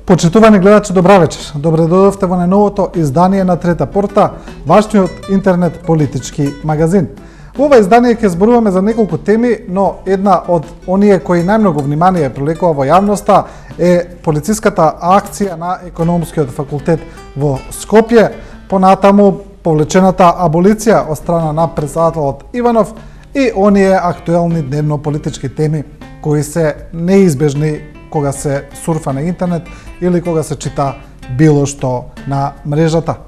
Почитувани гледачи, добра вечер. Добре дојдовте во најновото издание на Трета порта, вашиот интернет политички магазин. Во ова издание ќе зборуваме за неколку теми, но една од оние кои најмногу внимание привлекува во јавноста е полициската акција на Економскиот факултет во Скопје, понатаму повлечената аболиција од страна на претседателот Иванов и оние актуелни дневно политички теми кои се неизбежни кога се сурфа на интернет или кога се чита било што на мрежата.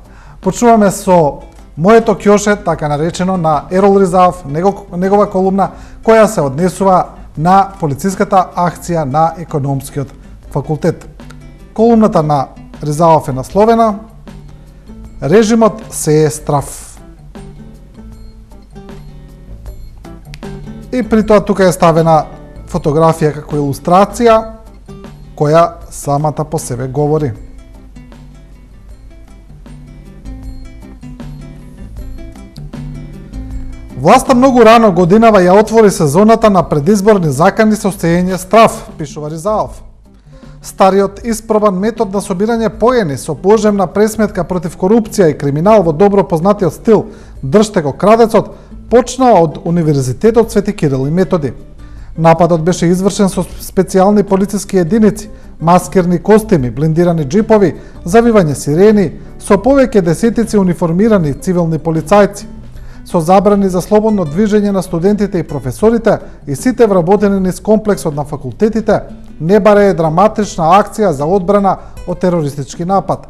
Почнуваме со моето ќоше, така наречено, на Ерол Ризаов, негова колумна, која се однесува на полициската акција на Економскиот факултет. Колумната на Ризаов е насловена "Режимот се е страв". И при тоа тука е ставена фотографија како илустрација, која самата по себе говори. Власта многу рано годинава ја отвори сезоната на предизборни закани со сеење страв, пишува Ризаов. Стариот испробан метод на собирање поени со пожемна пресметка против корупција и криминал во добро познатиот стил "Држте го крадецот" почна од Универзитетот Свети Кирил и Методи. Нападот беше извршен со специјални полициски единици, маскерни костими, блиндирани джипови, завивање сирени, со повеќе десетици униформирани цивилни полицајци, со забрани за слободно движење на студентите и професорите и сите вработени низ комплексот на факултетите, не баре драматична акција за одбрана од терористички напад.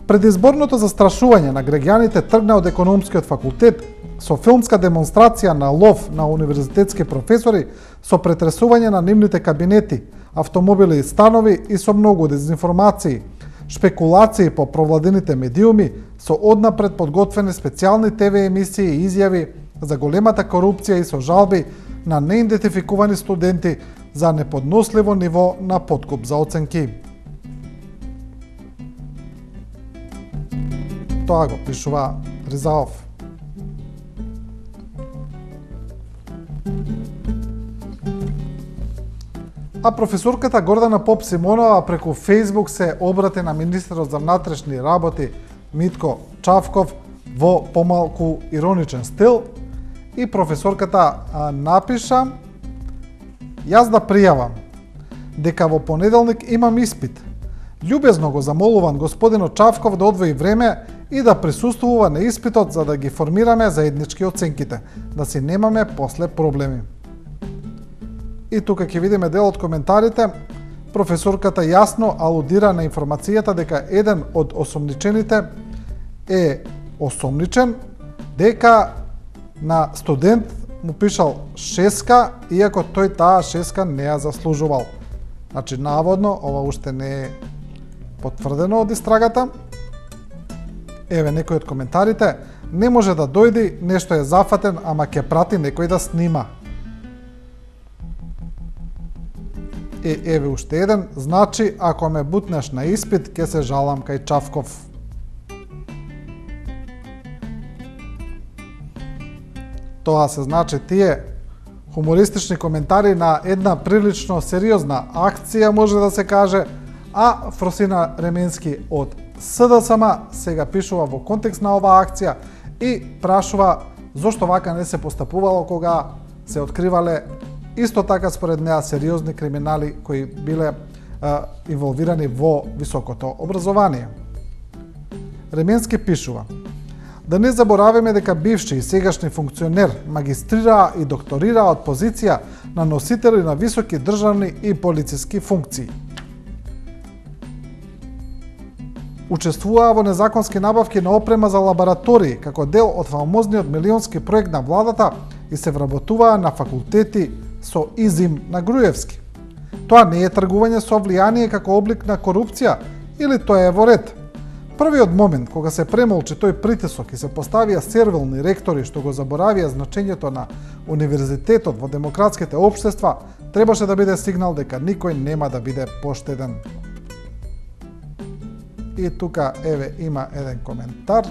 Предизборното застрашување на граѓаните тргна од Економскиот факултет со филмска демонстрација на лов на универзитетски професори, со претресување на нивните кабинети, автомобили и станови и со многу дезинформации, шпекулации по провладените медиуми, со однапред подготвени специјални ТВ емисии и изјави за големата корупција и со жалби на неидентификувани студенти за неподносливо ниво на подкуп за оценки. Тоа го пишува Ризаов. А професорката Гордана Поп Симонова преку Фејсбук се обрати на министерот за внатрешни работи Митко Чавков во помалку ироничен стил и професорката напиша: "Јас да пријавам дека во понеделник имам испит. Љубезно го замолувам господинот Чавков да одвои време и да присуствува на испитот за да ги формираме заеднички оценките, да си немаме после проблеми." И тука ќе видиме дел од коментарите. Професорката јасно алудира на информацијата дека еден од осомничените е осомничен, дека на студент му пишал 6, иако тој таа 6 не ја заслужувал. Значи, наводно, ова уште не е потврдено од истрагата. Еве некој од коментарите: "Не може да дојди, нешто е зафатен, ама ќе прати некој да снима." Еве уште еден: "Значи, ако ме бутнеш на испит, ќе се жалам кај Чавков." Тоа се значи тие хумористични коментари на една прилично сериозна акција, може да се каже, а Фросина Ременски од СДСМ сега пишува во контекст на оваа акција и прашува зошто вака не се постапувало кога се откривале исто така според неа сериозни криминали кои биле инволвирани во високото образование. Ременски пишува: "Да не забораваме дека бивши и сегашни функционер магистрираа и докторираа од позиција на носители на високи државни и полициски функции. Учествуваа во незаконски набавки на опрема за лаборатории како дел од фамозниот милионски проект на владата и се вработуваа на факултети со изим на Груевски. Тоа не е тргување со влијание како облик на корупција или тоа е во ред? Првиот момент кога се премолчи тој притисок и се поставија сервилни ректори што го заборавија значењето на универзитетот во демократските општества, требаше да биде сигнал дека никој нема да биде поштеден." И тука еве има еден коментар: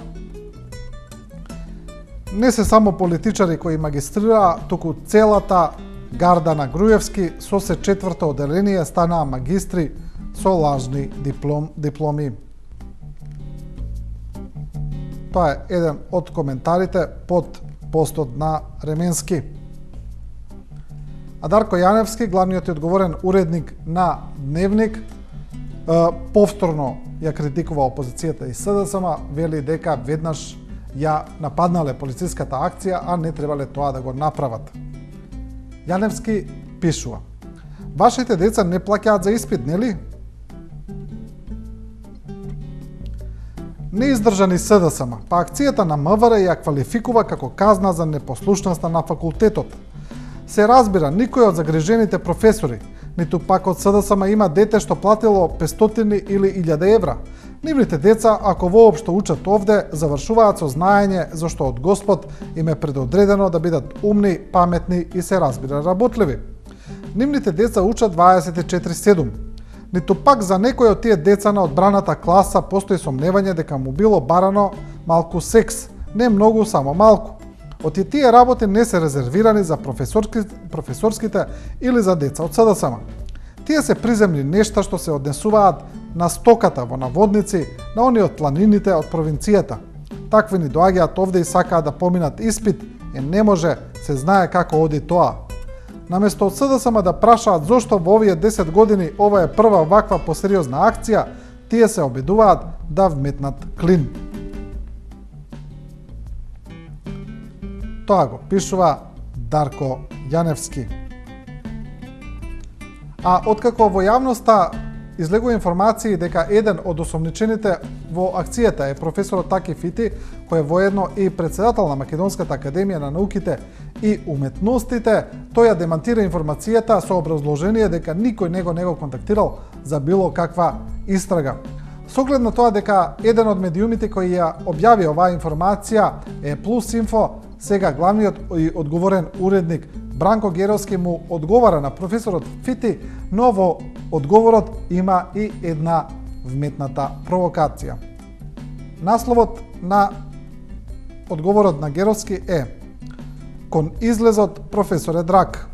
"Не се само политичари кои магистрираа, туку целата гарда на Груевски со се четврто оделение станаа магистри со лажни дипломи. Тоа е еден од коментарите под постот на Ременски. А Дарко Јаневски, главниот и одговорен уредник на Дневник, повторно ја критикува опозицијата и СДСМ, вели дека веднаш ја нападнале полициската акција, а не требале тоа да го направат. Јаневски пишува: Вашите деца не плаќаат за испит, нели? Неиздржани СДСМ, па акцијата на МВР ја квалификува како казна за непослушноста на факултетот. Се разбира, никој од загрижените професори, ниту пак од СДСМ има дете што платило 500 или 1000 евра. Нивните деца, ако воопшто учат овде, завршуваат со знаење зашто од Господ им е предодредено да бидат умни, паметни и се разбира работливи. Нивните деца учат 24/7. Ниту пак за некој од тие деца на одбраната класа постои сомневање дека му било барано малку секс, не многу, само малку. Оти тие работи не се резервирани за професорските или за деца од СДСМ. Тие се приземни нешта што се однесуваат на стоката во наводници, на они од планините, од провинцијата. Такви ни доаѓаат овде и сакаат да поминат испит, и не може, се знае како оди тоа. Наместо од СДСМ да прашаат зошто во овие 10 години ова е прва ваква посериозна акција, тие се обидуваат да вметнат клин. Тоа го пишува Дарко Јаневски. А откако во јавноста излегува информации дека еден од осомничените во акцијата е професорот Таки Фити, кој е воедно и председател на Македонската академија на науките и уметностите, тој ја демантира информацијата со образложение дека никој не го контактирал за било каква истрага. Со оглед на тоа дека еден од медиумите кои ја објави оваа информација е Плюс Инфо, сега главниот и одговорен уредник Бранко Геровски му одговара на професорот Фити, но во одговорот има и една вметната провокација. Насловот на одговорот на Геровски е: Кон излезот професоре драг.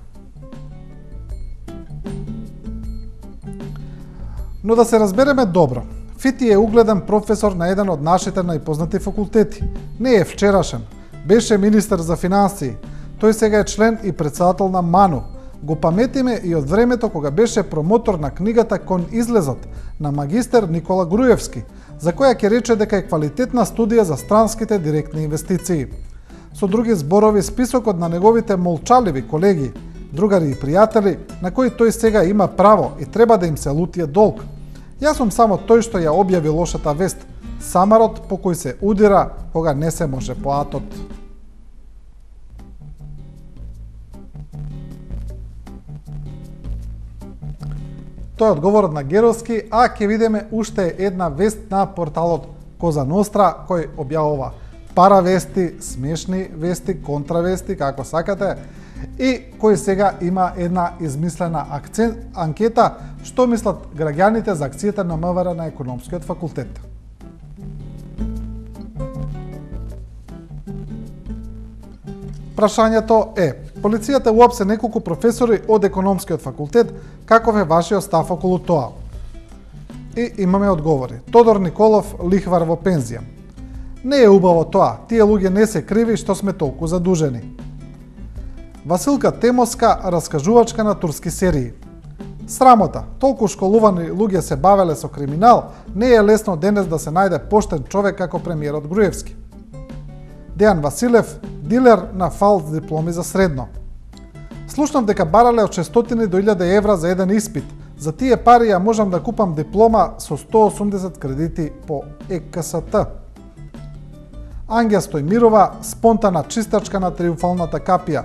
Но да се разбереме добро, Фити е угледен професор на еден од нашите најпознати факултети. Не е вчерашен. Беше министер за финансии. Тој сега е член и председател на МАНУ. Го паметиме и од времето кога беше промотор на книгата Кон излезот на магистер Никола Груевски, за која ќе рече дека е квалитетна студија за странските директни инвестиции. Со други зборови, списокот на неговите молчаливи колеги, другари и пријатели, на кои тој сега има право и треба да им се лутие долг. Јас сум само тој што ја објави лошата вест, самарот по кој се удира кога не се може поатот. Тоа е одговорот на Геровски, а ќе видиме уште една вест на порталот Коза Ностра, кој објавува паравести, смешни вести, контравести, како сакате, и кој сега има една измислена анкета што мислат граѓаните за акцијата на МВР на Економскиот факултет. Прашањето е: полицијата уапсе неколку професори од Економскиот факултет, каков е вашиот став околу тоа? И имаме одговори. Тодор Николов, лихвар во пензија. Не е убаво тоа, тие луѓе не се криви што сме толку задужени. Василка Темоска, раскажувачка на турски серии. Срамота, толку школувани луѓе се бавеле со криминал, не е лесно денес да се најде поштен човек како премиерот Груевски. Дејан Василев, дилер на фалс дипломи за средно. Слушнав дека барале од 600 до 1000 евра за еден испит. За тие пари ја можам да купам диплома со 180 кредити по ЕКСТ. Ангја Стојмирова, спонтана чистачка на триумфалната капија.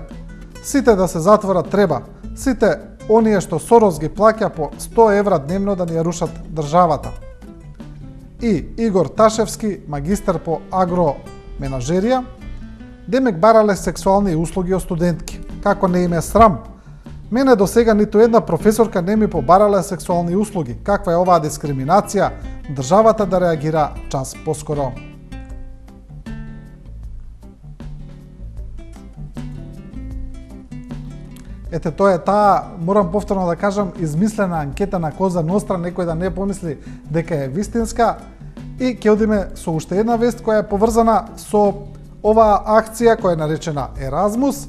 Сите да се затворат треба. Сите оние што Сорос ги плаќа по 100 евра дневно да ни ја рушат државата. И Игор Ташевски, магистер по агроменажерија, демек барале сексуални услуги од студентки. Како не им е срам? Мене до сега ниту една професорка не ми побарале сексуални услуги. Каква е оваа дискриминација? Државата да реагира час поскоро. Ете, тоа е таа, морам повторно да кажам, измислена анкета на Коза Ностра, некој да не помисли дека е вистинска. И ќе одиме со уште една вест која е поврзана со оваа акција која е наречена Еразмус.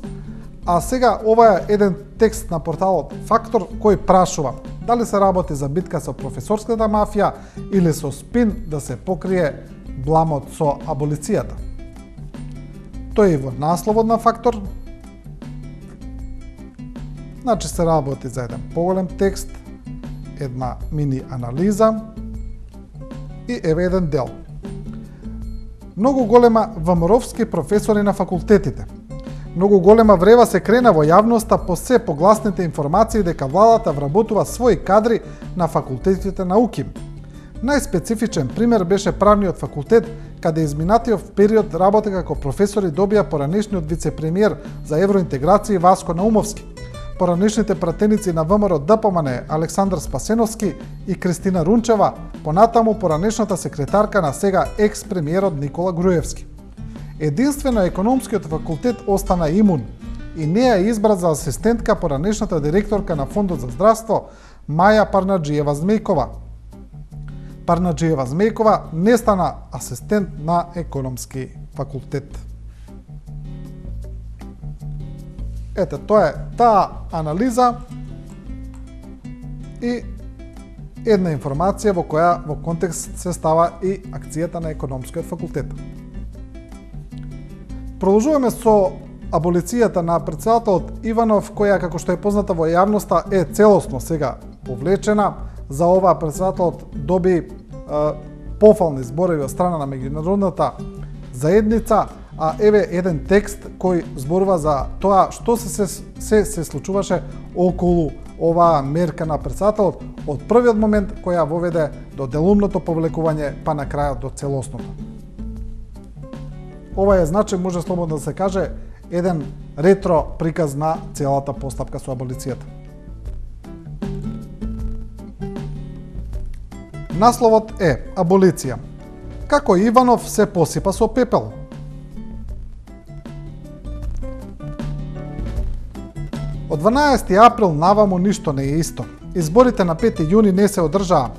А сега ова е еден текст на порталот Фактор кој прашува дали се работи за битка со професорската мафија или со спин да се покрие бламот со аболицијата. Тој е во насловот на Фактор. Значи се работи за еден поголем текст, една мини анализа и еве еден дел. Многу голема ВМРО-вски професори на факултетите. Многу голема врева се крена во јавноста по се погласните информации дека владата вработува своји кадри на факултетите на УКИМ. Најспецифичен пример беше правниот факултет, каде изминатиот период работи како професори добија поранешниот вице-премиер за евроинтеграција Васко Наумовски, поранешните пратеници на ВМРО ДПМН Александар Спасеновски и Кристина Рунчева, понатаму поранешната секретарка на сега екс-премиерот Никола Груевски. Единствено економскиот факултет остана имун и не ја избра за асистентка поранешната директорка на Фондот за здравство Маја Парнаџиева-Змејкова. Парнаџиева-Змејкова не стана асистент на економски факултет. Ете, тоа е таа анализа и една информација во која во контекст се става и акцијата на економскиот факултет. Продолжуваме со аболицијата на претседателот Иванов, која, како што е позната во јавноста, е целосно сега повлечена. За ова претседателот доби пофални зборови од страна на меѓународната заедница, а еве еден текст кој зборува за тоа што се случуваше околу оваа мерка на претседателот од првиот момент која воведе до делумното повлекување па на крајот до целосното. Ова е, значи, може слободно да се каже, еден ретро приказ на целата постапка со аболицијата. Насловот е Аболиција. Како Иванов се посипа со пепел. Од 12 април наваму ништо не е исто. Изборите на 5 јуни не се одржаа.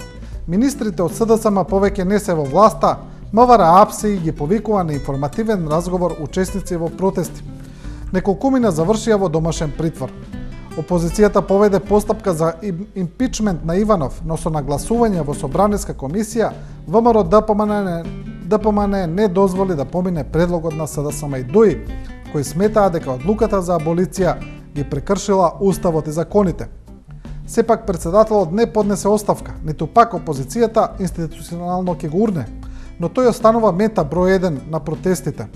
Министрите од СДСМ повеќе не се во власта, МВР АПСИ ги повикува на информативен разговор учесници во протести. Неколкумина завршија во домашен притвор. Опозицијата поведе постапка за импичмент на Иванов, но со нагласување во Собраниска комисија, ВМРО ДПМН не дозволи да помине предлогот на СДСМ и ДОИ, кои сметаа дека одлуката за аболиција ги прекршила уставот и законите. Сепак претседателот не поднесе оставка, ниту пак опозицијата институционално ќе го урне, но тој останува мета број 1 на протестите.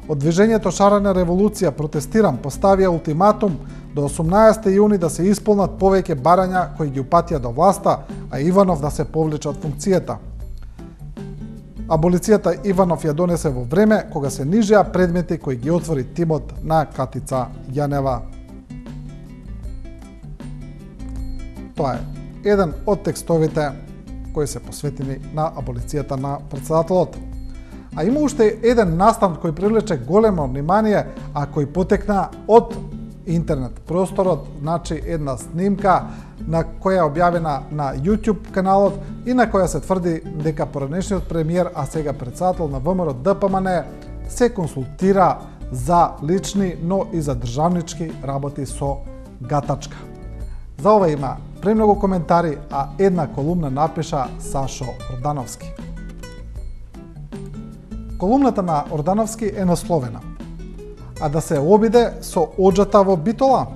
Од движењето Шарена револуција протестирам поставија ултиматум до 18 јуни да се исполнат повеќе барања кои ги упатија до власта, а Иванов да се повлече од функцијата. Аболицијата Иванов ја донесе во време кога се нижеа предмети кои ги отвори тимот на Катица Јанева. Тоа е еден од текстовите кои се посветени на аболицијата на претседателот. А има уште еден настан кој привлече големо внимание, а кој потекна од интернет просторот, значи една снимка на која е објавена на YouTube каналот и на која се тврди дека поранешниот премиер, а сега претседател на ВМРО ДПМН, се консултира за лични, но и за државнички работи со гатачка. За ова има премногу коментари, а една колумна напиша Сашо Ордановски. Колумната на Ордановски е насловена: а да се обиде со оџата во Битола.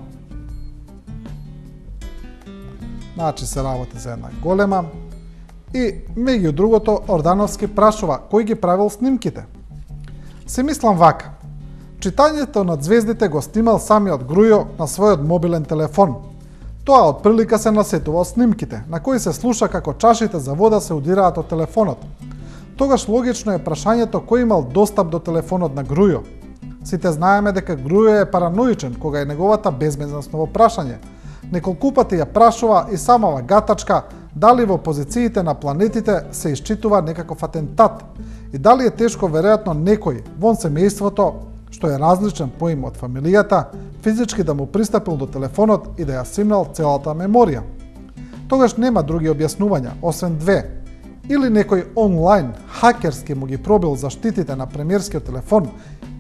Значи се работи за една голема и меѓу другото Ордановски прашува кој ги правил снимките. Се мислам вака: читањето над звездите го снимал самиот Грујо на својот мобилен телефон. Тоа од прилика се насетува од снимките, на кои се слуша како чашите за вода се удираат од телефонот. Тогаш логично е прашањето кој имал достап до телефонот на Грујо. Сите знаеме дека Грујо е параноичен кога е неговата безбезнасно прашање. Неколку пати ја прашува и самава гатачка дали во позициите на планетите се исчитува некаков атентат и дали е тешко веројатно некој вон семејството што е различен поим од фамилијата, физички да му пристапил до телефонот и да ја симнал целата меморија. Тогаш нема други објаснувања, освен две. Или некој онлайн хакерски му ги пробил заштитите на премиерскиот телефон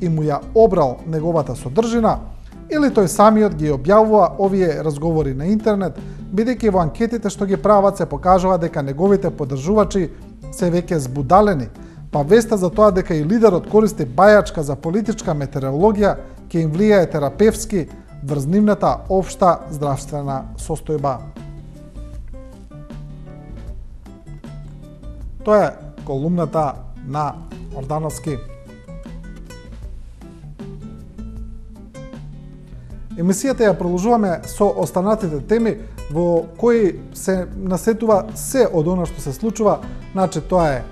и му ја обрал неговата содржина, или тој самиот ги објавува овие разговори на интернет, бидејќи во анкетите што ги прават се покажува дека неговите поддржувачи се веќе збудалени, па веста за тоа дека и лидерот користи бајачка за политичка метеорологија ќе им влијае терапевски врз нивната општа здравствена состојба. Тоа е колумната на Ордановски. Емисијата ја продолжуваме со останатите теми во кои се насетува се од она што се случува. Значи, тоа е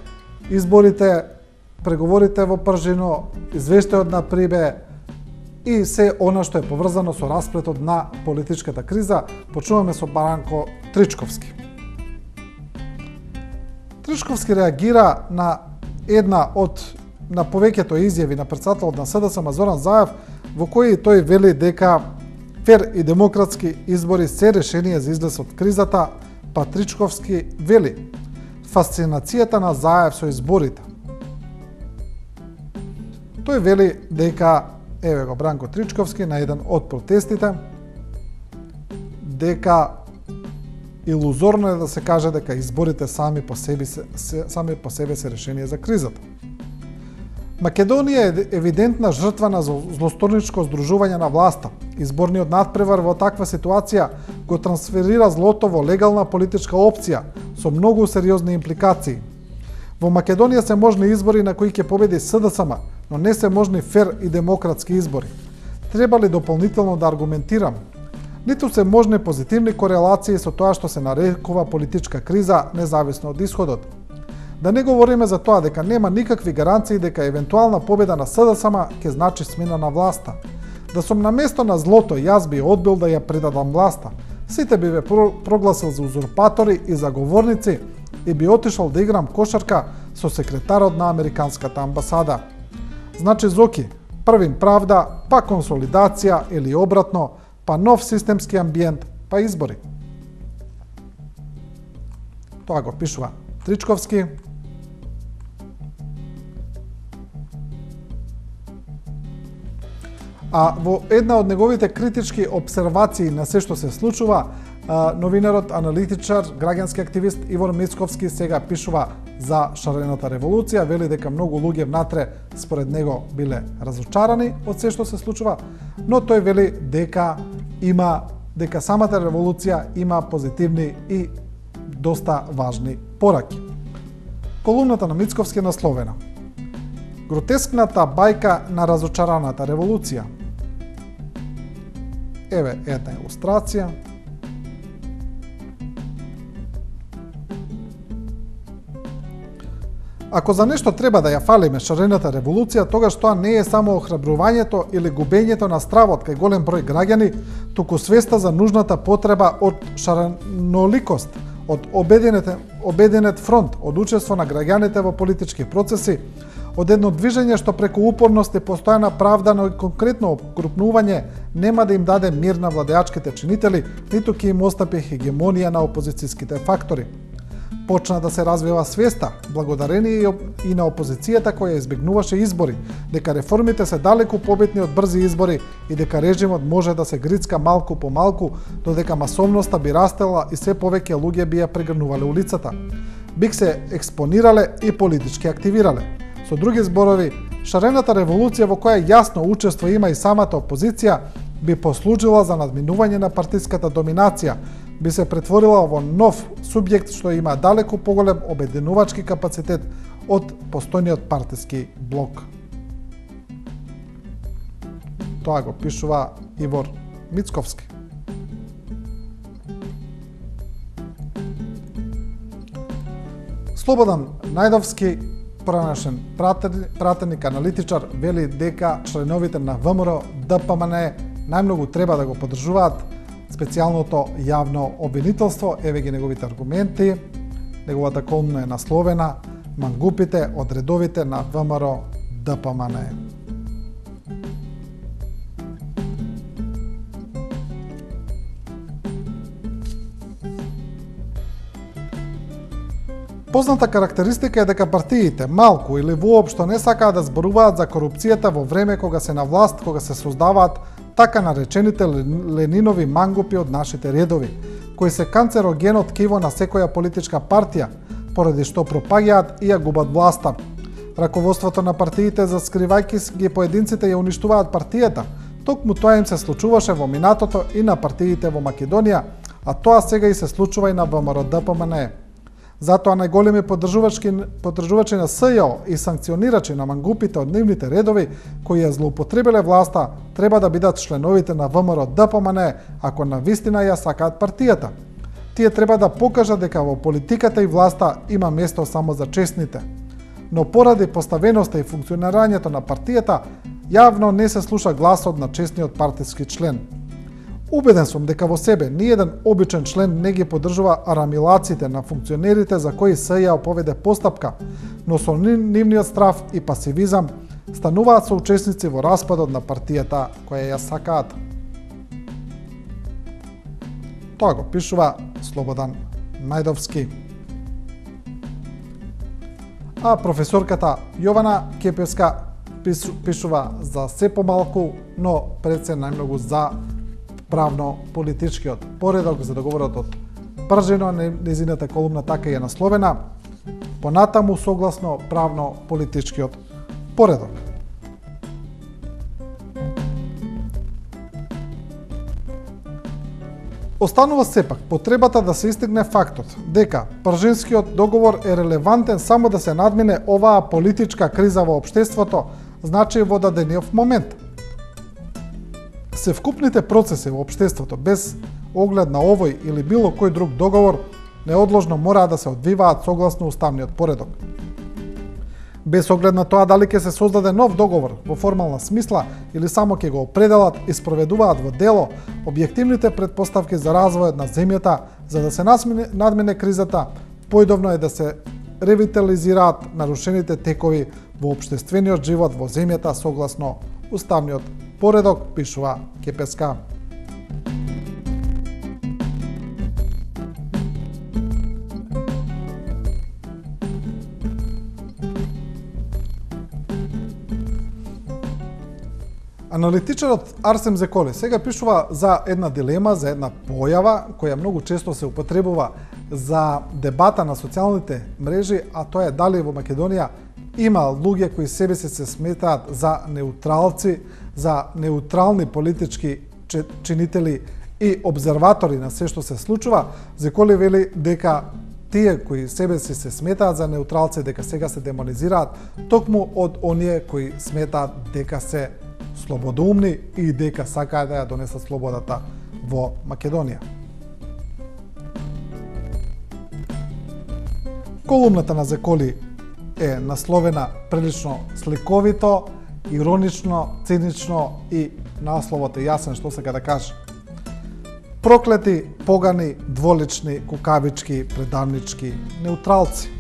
изборите, преговорите во Пржино, извештајот на Прибе и се она што е поврзано со расплетот на политичката криза. Почнуваме со Бранко Тричковски. Тричковски реагира на една од на повеќето изјави на претседателот на СДСМ Зоран Заев, во кои тој вели дека фер и демократски избори се решение за излез од кризата, па Тричковски вели фасцинацијата на Заев со изборите. Тој вели дека, еве го Бранко Тричковски на еден од протестите, дека илузорно е да се каже дека изборите сами по себе се решение за кризата. Македонија е евидентна жртва на злосторничко здружување на власта. Изборниот надпревар во таква ситуација го трансферира злото во легална политичка опција со многу сериозни импликации. Во Македонија се можни избори на кои ќе победи СДСМ, но не се можни фер и демократски избори. Треба ли дополнително да аргументирам? Ниту се можни позитивни корелации со тоа што се нарекува политичка криза, независно од исходот. Да не говориме за тоа дека нема никакви гаранции дека евентуална победа на СДСМ ќе значи смена на власта. Да сум на место на злото, јас би одбил да ја предадам власта. Сите би ве прогласил за узурпатори и заговорници и би отишол да играм кошарка со секретарот на Американската амбасада. Значи Зоки, првим правда, па консолидација или обратно, па нов системски амбиент, па избори. Тоа го пишува Тричковски. А во една од неговите критички обсервации на се што се случува, новинарот, аналитичар, граѓански активист Ивор Мицковски сега пишува за шарената револуција, вели дека многу луѓе внатре според него биле разочарани од се што се случува, но тој вели дека самата револуција има позитивни и доста важни пораки. Колумната на Мицковски е насловена Гротескната бајка на разочараната револуција. Еве една илустрација. Ако за нешто треба да ја фалиме шарената револуција, тогаш тоа не е само охрабрувањето или губењето на стравот кај голем број граѓани, туку свеста за нужната потреба од шареноликост, од обединет фронт, од учество на граѓаните во политички процеси, од едно движење што преку упорност и постојана правда на конкретно окрупнување нема да им даде мир на владеачките чинители, ниту ќе им остапи хегемонија на опозицијските фактори. Почна да се развива свеста, благодарение и на опозицијата која избегнуваше избори, дека реформите се далеку побитни од брзи избори и дека режимот може да се грицка малку по малку, додека масовноста би растела и се повеќе луѓе би ја прегрнувале улицата. Бих се експонирале и политички активирале. Со други зборови, шарената револуција во која јасно учество има и самата опозиција би послужила за надминување на партиската доминација, би се претворила во нов субјект што има далеку поголем обединувачки капацитет од постојниот партиски блок. Тоа го пишува Ивор Мицковски. Слободан Најдовски, поранешен пратеник, аналитичар, вели дека членовите на ВМРО ДПМН најмногу треба да го поддржуваат специјалното јавно обвинителство. Еве ги неговите аргументи. Неговата колумна е насловена "Мангупите од редовите на ВМРО ДПМН". Позната карактеристика е дека партиите малку или воопшто не сакаат да зборуваат за корупцијата во време кога се на власт, кога се создаваат така наречените Ленинови мангупи од нашите редови, кои се канцерогено ткиво на секоја политичка партија, поради што пропаѓаат и ја губат власта. Раководството на партиите, заскривајќи ги поединците, ја уништуваат партијата. Токму тоа им се случуваше во минатото и на партиите во Македонија, а тоа сега и се случува и на ВМРО-ДПМНЕ. Затоа најголеми поддржувачи на СЈО и санкционирачи на мангупите од нивните редови кои ја злоупотребиле власта треба да бидат членовите на ВМРО-ДПМНЕ ако навистина ја сакаат партијата. Тие треба да покажат дека во политиката и власта има место само за честните. Но поради поставеноста и функционирањето на партијата, јавно не се слуша гласот на честниот партиски член. Убеден сум дека во себе ниеден обичен член не ги поддржува арамилациите на функционерите за кои СЈО поведе постапка, но со нивниот страв и пасивизам стануваат соучесници во распадот на партијата која ја сакаат. Тоа го пишува Слободан Најдовски. А професорката Јована Кепевска пишува за се помалку, но пред се најмногу за правно-политичкиот поредок, за договорот од Пржино, незината колумна така е насловена, понатаму согласно правно-политичкиот поредок. Останува сепак потребата да се истигне фактот дека Пржинскиот договор е релевантен само да се надмине оваа политичка криза во општеството, значи во дадениот момент. Севкупните процеси во општеството без оглед на овој или било кој друг договор неодложно мора да се одвиваат согласно уставниот поредок. Без оглед на тоа дали ќе се создаде нов договор во формална смисла или само ќе го определат и спроведуваат во дело објективните претпоставки за развојот на земјата за да се надмине кризата, поидовно е да се ревитализираат нарушените текови во општествениот живот во земјата согласно уставниот поредок, пишува Кепеска. Аналитичарот Арсем Зеколи сега пишува за една дилема, за една појава која многу често се употребува за дебата на социјалните мрежи, а тоа е дали во Македонија има луѓе кои себе се сметаат за неутралци, за неутрални политички чинители и обзерватори на се што се случува. Зеколи вели дека тие кои себе се сметаат за неутралци, дека сега се демонизираат токму од оние кои сметаат дека се слободоумни и дека сакаат да ја донесат слободата во Македонија. Колумната на Зеколи е насловена прилично сликовито, иронично, цинично и насловот е јасен што сака да каже. Проклети, погани, дволични, кукавички, предавнички, неутралци.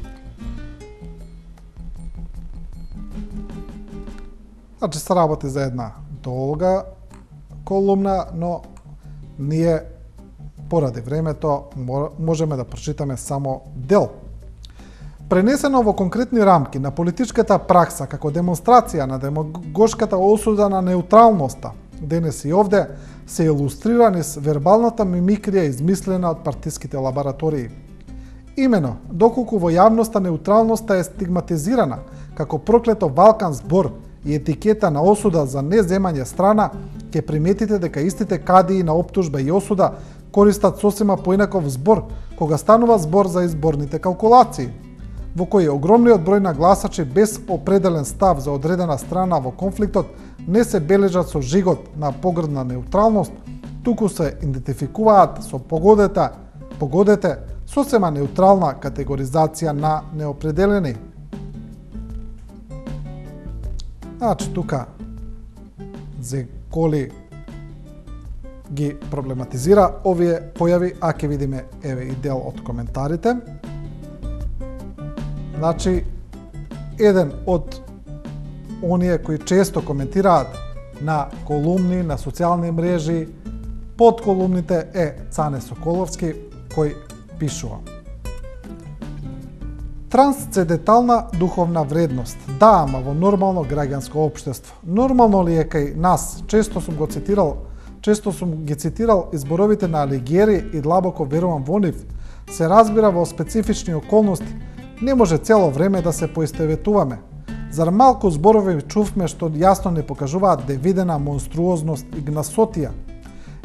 Значи се работи за една долга колумна, но ние поради времето можеме да прочитаме само дел. Пренесено во конкретни рамки на политичката пракса како демонстрација на демагошката осуда на неутралноста, денес и овде се илустрира низ вербалната мимикрија измислена од партиските лаборатории. Имено, доколку во јавноста неутралноста е стигматизирана како проклето валкан збор и етикета на осуда за неземање страна, ќе приметите дека истите кадии на оптужба и осуда користат сосема поинаков збор кога станува збор за изборните калкулации, во кои огромниот број на гласачи без определен став за одредена страна во конфликтот не се бележат со жигот на погрдна неутралност, туку се идентификуваат со погодете сосема неутрална категоризација на неопределени. Значи, тука Зеколи ги проблематизира овие појави, а ќе видиме еве и дел од коментарите. Значи, еден од оние кои често коментираат на колумни, на социјални мрежи, под колумните е Цане Соколовски, кој пишува: Трансцендентална духовна вредност. Да, ама во нормално граѓанско општество. Нормално ли е кај нас? Често сум ги цитирал изборовите на Алигиери и длабоко верувам во нив. Се разбира во специфични околности. Не може цело време да се поистоветуваме. Зар малку зборови чувме што јасно не покажуваат девидена монструозност и гнасотија?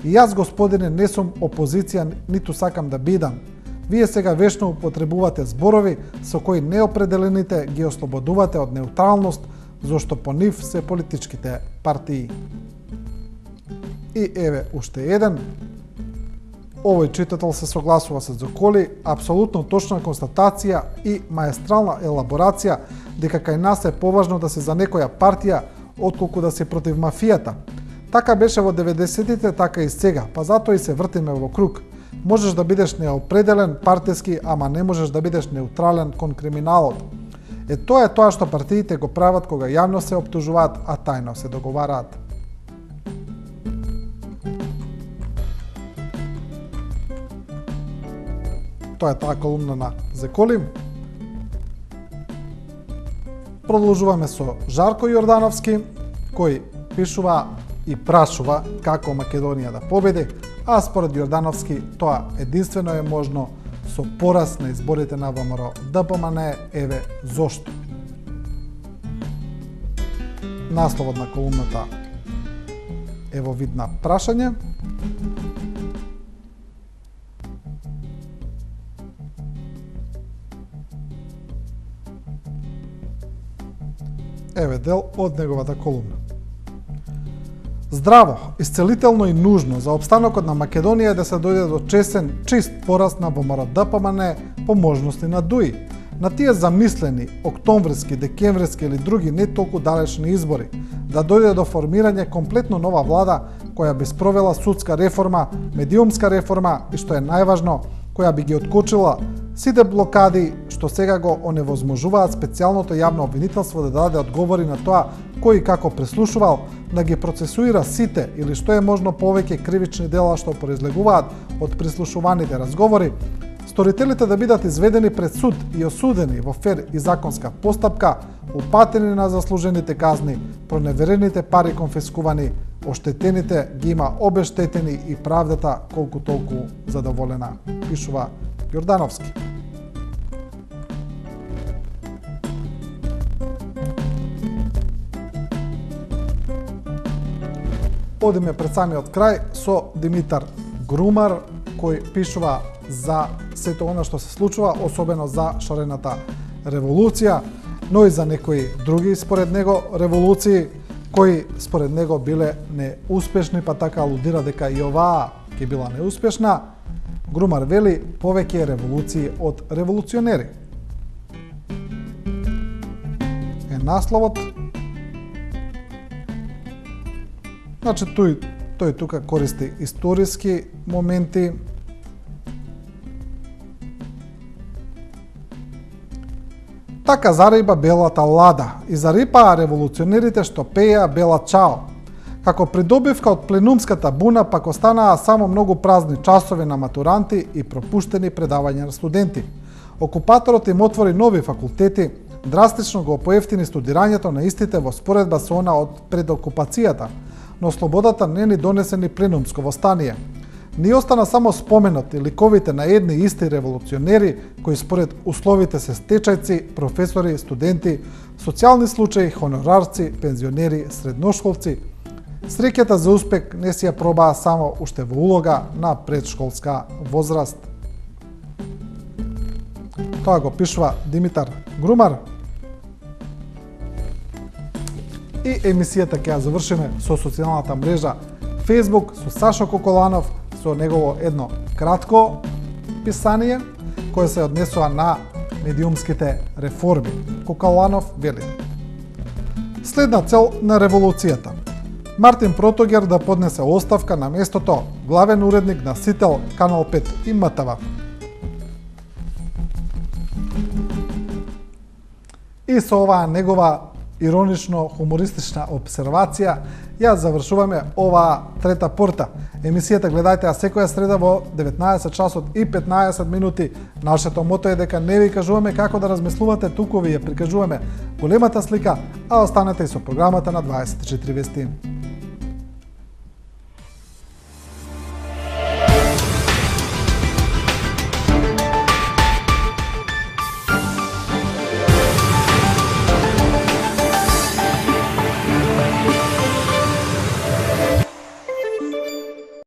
И јас, господине, не сум опозиција, ниту сакам да бидам. Вие сега вечно употребувате зборови со кои неопределените ги ослободувате од неутралност, зашто по нив се политичките партии. И еве уште еден. Овој читател се согласува со Зоколи, апсолутно точна констатација и маестрална елаборација дека кај нас е поважно да се за некоја партија отколку да се против мафијата. Така беше во 90-тите, така и сега, па затоа и се вртиме во круг. Можеш да бидеш неопределен партиски, ама не можеш да бидеш неутрален кон криминалот. Тоа е тоа што партиите го прават кога јавно се оптужуваат, а тајно се договараат. Тоа е таа колумна на Зеколи. Продолжуваме со Жарко Јордановски, кој пишува и прашува како Македонија да победи, а според Јордановски тоа единствено е можно со пораз на изборите на ВМРО ДПМН, еве зошто. Насловот на колумната е во вид на прашање. Еве дел од неговата колумна. Здраво, исцелително и нужно за опстанокот на Македонија да се дојде до честен, чист пораст на ВМРО ДПМН по можности на ДУИ. На тие замислени октомвриски, декемвриски или други не толку далечни избори, да дојде до формирање комплетно нова влада која би спровела судска реформа, медиумска реформа и што е најважно, која би ги откочила сите блокади што сега го оневозможуваат специјалното јавно обвинителство да даде одговори на тоа кој како преслушувал, да ги процесуира сите или што е можно повеќе кривични дела што произлегуваат од прислушуваните разговори, сторителите да бидат изведени пред суд и осудени во фер и законска постапка, упатени на заслужените казни, проневерените пари конфискувани, оштетените ги има обештетени и правдата колку толку задоволена, пишува Јордановски. Одиме пред самиот крај со Димитар Грумар, кој пишува за сето она што се случува, особено за шарената револуција, но и за некои други според него револуции, кои според него биле неуспешни, па така алудира дека и оваа ќе била неуспешна. Грумар вели повеќе револуции од револуционери. Е насловот. Значи тој тука користи историски моменти. Така зариба белата лада и зарипаа револуционерите што пееа бела чао. Како придобивка од пленумската буна пак останаа само многу празни часови на матуранти и пропуштени предавања на студенти. Окупаторот им отвори нови факултети, драстично го поевтини студирањето на истите во споредба со она од пред окупацијата, но слободата не ни донесе ни пленумско востание. Ни остана само споменот и ликовите на едни исти револуционери кои според условите се стечајци, професори, студенти, социјални случаи, хонорарци, пензионери, средношколци. Среќата за успех не си ја пробаа само уште во улога на предшколска возраст. Тоа го пишува Димитар Грумар. И емисијата ќе ја завршиме со социјалната мрежа Facebook со Сашо Коколанов, со негово едно кратко писание кое се однесува на медиумските реформи. Коколанов вели: следна цел на револуцијата. Мартин Протогер да поднесе оставка на местото главен уредник на Сител, Канал 5 и МТВ. И со оваа негова иронично-хумористична обсервација, ја завршуваме оваа трета порта. Емисијата гледајте ја секоја среда во 19 часот и 15 минути. Нашето мото е дека не ви кажуваме како да размислувате, туку ви ја прикажуваме големата слика, а останете и со програмата на 24 вести.